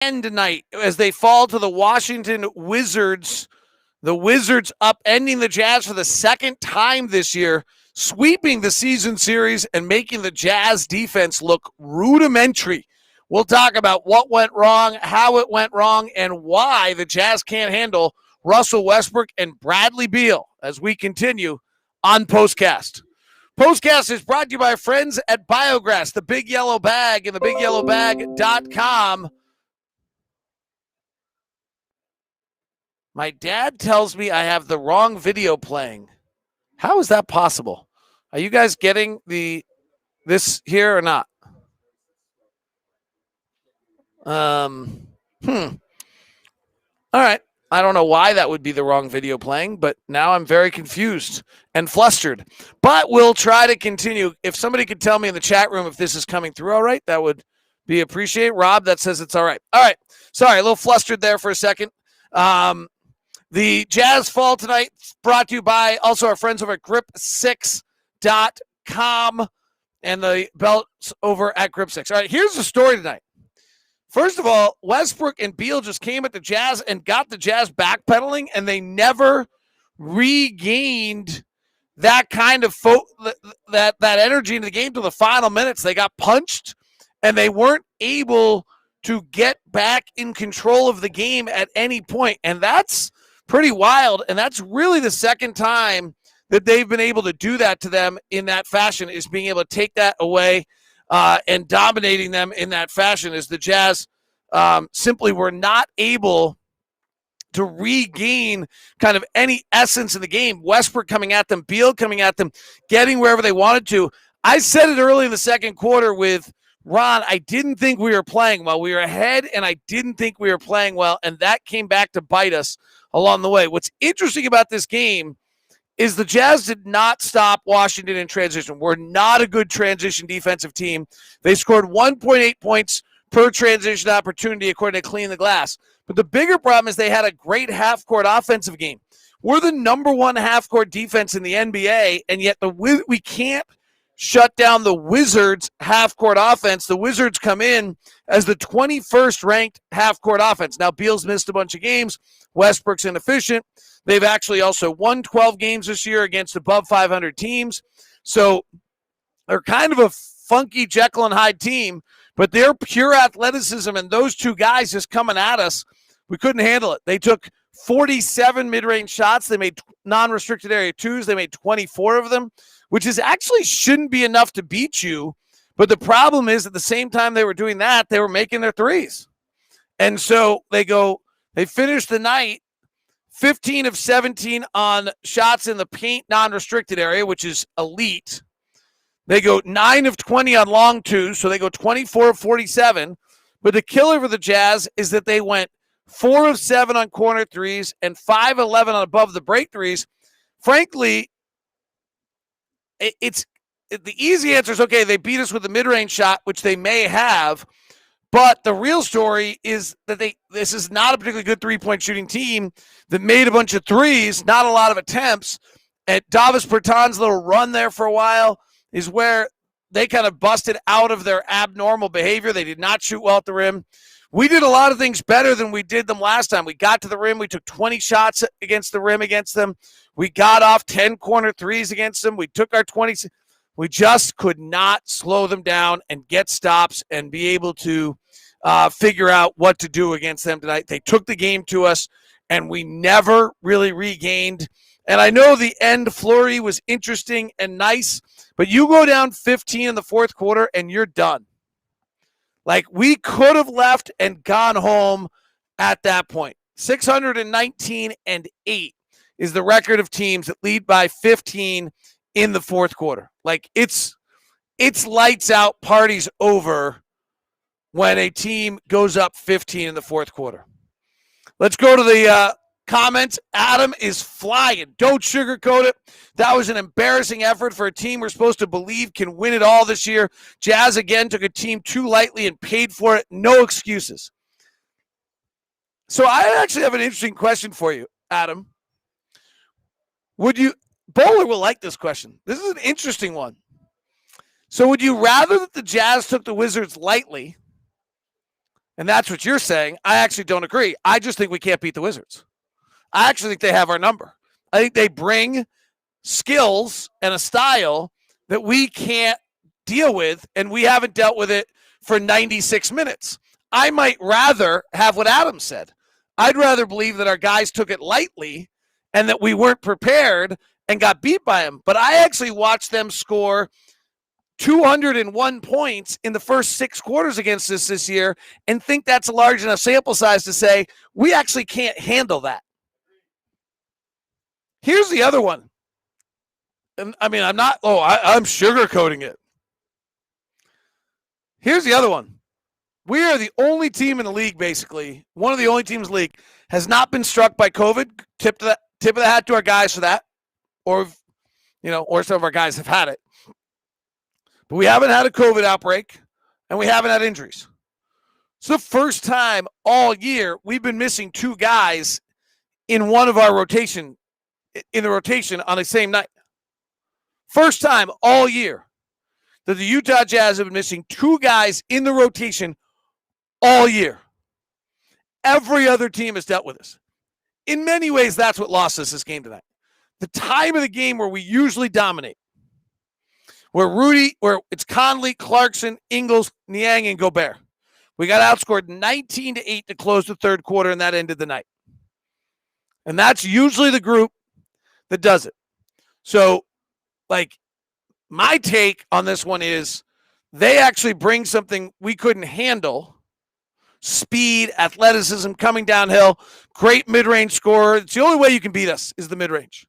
end tonight as they fall to the Washington Wizards. The Wizards upending the Jazz for the second time this year, sweeping the season series and making the Jazz defense look rudimentary. We'll talk about what went wrong, how it went wrong, and why the Jazz can't handle Russell Westbrook and Bradley Beal as we continue on POSTCSAST. POSTCSAST is brought to you by our friends at Biograss, the Big Yellow Bag, and thebigyellowbag.com. My dad tells me I have the wrong video playing. How is that possible? Are you guys getting this here or not? All right. I don't know why that would be the wrong video playing, but now I'm very confused and flustered. But we'll try to continue. If somebody could tell me in the chat room if this is coming through all right, that would be appreciated. Rob, that says it's all right. All right. Sorry, a little flustered there for a second. The Jazz fall tonight brought to you by also our friends over at grip6.com and the belts over at Grip6. All right, here's the story tonight. First of all, Westbrook and Beal just came at the Jazz and got the Jazz backpedaling, and they never regained that kind of that energy into the game to the final minutes. They got punched, and they weren't able to get back in control of the game at any point, and that's pretty wild, and that's really the second time that they've been able to do that to them in that fashion, is being able to take that away and dominating them in that fashion, as the Jazz simply were not able to regain kind of any essence in the game. Westbrook coming at them, Beal coming at them, getting wherever they wanted to. I said it early in the second quarter with Ron, I didn't think we were playing well. We were ahead, and I didn't think we were playing well, and that came back to bite us along the way. What's interesting about this game is the Jazz did not stop Washington in transition. We're not a good transition defensive team. They scored 1.8 points per transition opportunity, according to Clean the Glass. But the bigger problem is they had a great half-court offensive game. We're the number one half-court defense in the NBA, and yet we can't shut down the Wizards' half-court offense. The Wizards come in as the 21st ranked half-court offense. Now, Beal's missed a bunch of games. Westbrook's inefficient. They've actually also won 12 games this year against above 500 teams. So they're kind of a funky Jekyll and Hyde team, but their pure athleticism and those two guys just coming at us, we couldn't handle it. They took 47 mid-range shots. They made non-restricted area twos. They made 24 of them, which is actually shouldn't be enough to beat you. But the problem is at the same time they were doing that, they were making their threes. And so they finished the night 15 of 17 on shots in the paint non-restricted area, which is elite. They go 9 of 20 on long twos, so they go 24 of 47. But the killer for the Jazz is that they went 4 of 7 on corner threes and 5 of 11 on above the break threes. Frankly, it's the easy answer is, okay, they beat us with the mid-range shot, which they may have. But the real story is that this is not a particularly good three-point shooting team that made a bunch of threes, not a lot of attempts. And Davis Bertans' little run there for a while is where they kind of busted out of their abnormal behavior. They did not shoot well at the rim. We did a lot of things better than we did them last time. We got to the rim. We took 20 shots against the rim against them. We got off 10 corner threes against them. We took our 20. We just could not slow them down and get stops and be able to figure out what to do against them tonight. They took the game to us, and we never really regained. And I know the end flurry was interesting and nice, but you go down 15 in the fourth quarter, and you're done. Like, we could have left and gone home at that point. 619-8 is the record of teams that lead by 15 in the fourth quarter. Like, it's lights out, party's over when a team goes up 15 in the fourth quarter. Let's go to the comments. Adam is flying. Don't sugarcoat it. That was an embarrassing effort for a team we're supposed to believe can win it all this year. Jazz again took a team too lightly and paid for it. No excuses. So I actually have an interesting question for you, Adam. Bowler will like this question. This is an interesting one. So would you rather that the Jazz took the Wizards lightly and that's what you're saying. I actually don't agree. I just think we can't beat the Wizards. I actually think they have our number. I think they bring skills and a style that we can't deal with, and we haven't dealt with it for 96 minutes. I might rather have what Adam said. I'd rather believe that our guys took it lightly and that we weren't prepared and got beat by them. But I actually watched them score 201 points in the first 6 quarters against us this year and think that's a large enough sample size to say we actually can't handle that. Here's the other one. And I mean, I'm sugarcoating it. Here's the other one. We are the only team in the league, basically, one of the only teams in the league, has not been struck by COVID. Tip of the hat to our guys for that. Or some of our guys have had it. But we haven't had a COVID outbreak, and we haven't had injuries. It's the first time all year we've been missing 2 guys in one of our rotation, in the rotation on the same night. First time all year that the Utah Jazz have been missing 2 guys in the rotation all year. Every other team has dealt with this. In many ways, that's what lost us this game tonight. The time of the game where we usually dominate, where it's Conley, Clarkson, Ingles, Niang, and Gobert. We got outscored 19-8 to close the third quarter, and that ended the night. And that's usually the group that does it. So, my take on this one is they actually bring something we couldn't handle. Speed, athleticism, coming downhill, great mid-range scorer. It's the only way you can beat us is the mid-range.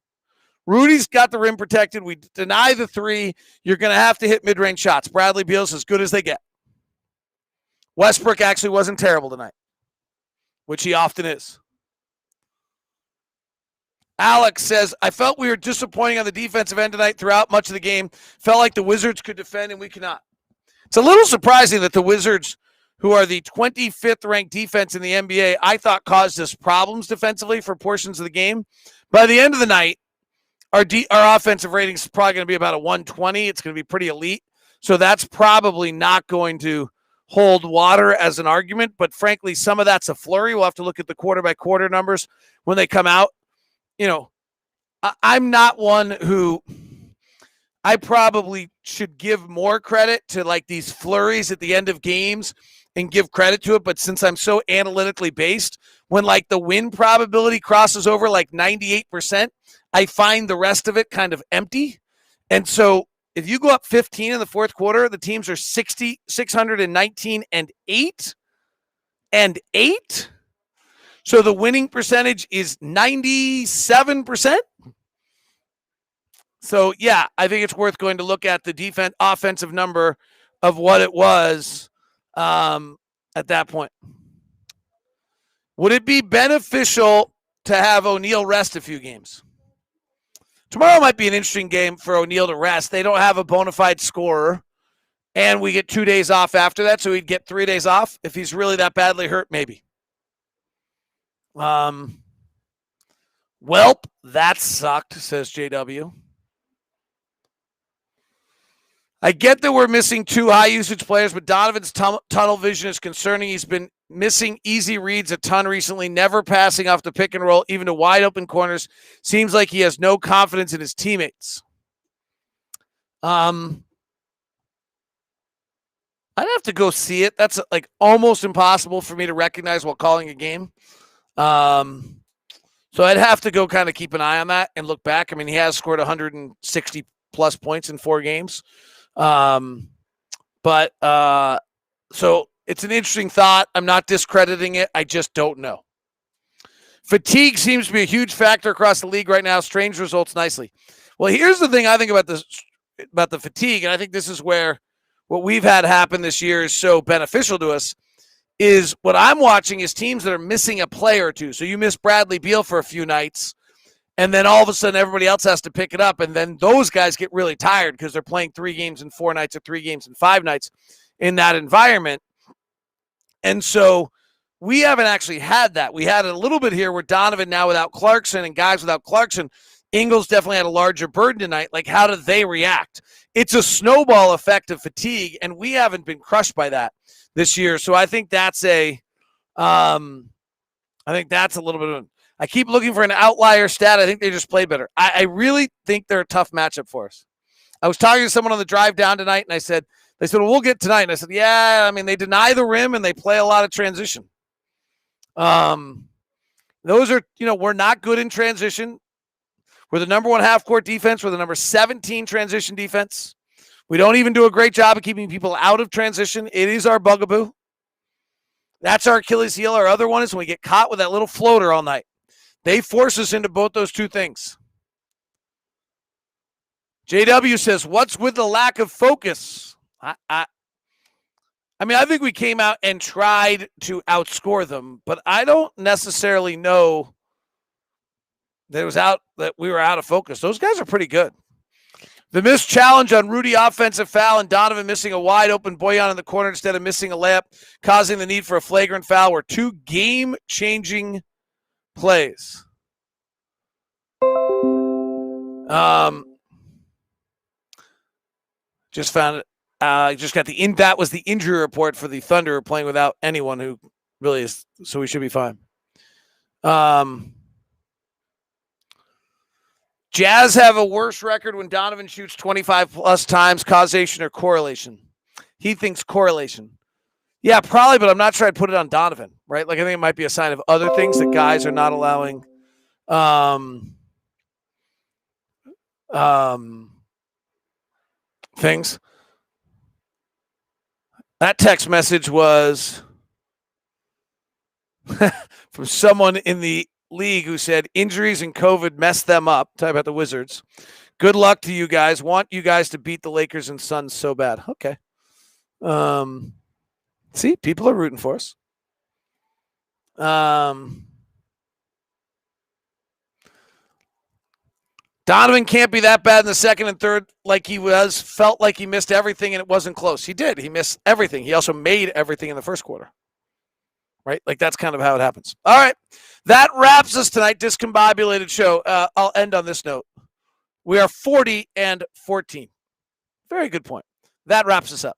Rudy's got the rim protected. We deny the 3. You're going to have to hit mid-range shots. Bradley Beal's as good as they get. Westbrook actually wasn't terrible tonight, which he often is. Alex says, I felt we were disappointing on the defensive end tonight throughout much of the game. Felt like the Wizards could defend and we cannot. It's a little surprising that the Wizards, who are the 25th ranked defense in the NBA, I thought caused us problems defensively for portions of the game. By the end of the night, our offensive rating is probably going to be about a 120. It's going to be pretty elite. So that's probably not going to hold water as an argument. But frankly, some of that's a flurry. We'll have to look at the quarter-by-quarter numbers when they come out. I'm not one who I probably should give more credit to these flurries at the end of games and give credit to it. But since I'm so analytically based, when the win probability crosses over 98%, I find the rest of it kind of empty. And so if you go up 15 in the fourth quarter, the teams are 619 and 8 and 8. So the winning percentage is 97%. So, yeah, I think it's worth going to look at the offensive number of what it was at that point. Would it be beneficial to have O'Neal rest a few games? Tomorrow might be an interesting game for O'Neal to rest. They don't have a bona fide scorer, and we get 2 days off after that, so he'd get 3 days off. If he's really that badly hurt, maybe. Welp, that sucked, says JW. I get that we're missing 2 high-usage players, but Donovan's tunnel vision is concerning. He's been missing easy reads a ton recently, never passing off the pick and roll, even to wide-open corners. Seems like he has no confidence in his teammates. I'd have to go see it. That's almost impossible for me to recognize while calling a game. So I'd have to go kind of keep an eye on that and look back. I mean, he has scored 160 plus points in 4 games. So it's an interesting thought. I'm not discrediting it. I just don't know. Fatigue seems to be a huge factor across the league right now. Strange results nicely. Well, here's the thing I think about the fatigue, and I think this is where what we've had happen this year is so beneficial to us, is what I'm watching is teams that are missing a player or two. So you miss Bradley Beal for a few nights, and then all of a sudden everybody else has to pick it up, and then those guys get really tired because they're playing 3 games in 4 nights or 3 games in 5 nights in that environment. And so we haven't actually had that. We had it a little bit here where Donovan now without Clarkson and guys without Clarkson. Ingles definitely had a larger burden tonight. How do they react? It's a snowball effect of fatigue, and we haven't been crushed by that. this year. So I think that's a little bit of. I keep looking for an outlier stat. I think they just play better. I really think they're a tough matchup for us. I was talking to someone on the drive down tonight, and they said, well, we'll get tonight. And I said, yeah, I mean, they deny the rim and they play a lot of transition. Those are, we're not good in transition. We're the number 1 half-court defense. We're the number 17 transition defense. We don't even do a great job of keeping people out of transition. It is our bugaboo. That's our Achilles heel. Our other one is when we get caught with that little floater all night. They force us into both those two things. JW says, what's with the lack of focus? I think we came out and tried to outscore them, but I don't necessarily know that we were out of focus. Those guys are pretty good. The missed challenge on Rudy offensive foul and Donovan missing a wide open Boyan in the corner instead of missing a layup, causing the need for a flagrant foul were 2 game-changing plays. Just found it. Just got that was the injury report for the Thunder playing without anyone who really is, so we should be fine. Jazz have a worse record when Donovan shoots 25 plus times. Causation or correlation? He thinks correlation. Yeah, probably, but I'm not sure I'd put it on Donovan, right? Like, I think it might be a sign of other things that guys are not allowing. Things. That text message was from someone in the league who said injuries and COVID messed them up. Talk about the Wizards. Good luck to you guys. Want you guys to beat the Lakers and Suns so bad. Okay. See, people are rooting for us. Donovan can't be that bad in the second and third like he was. Felt like he missed everything and it wasn't close. He did. He missed everything. He also made everything in the first quarter. Right? Like, that's kind of how it happens. All right. That wraps us tonight. Discombobulated show. I'll end on this note. We are 40-14. Very good point. That wraps us up.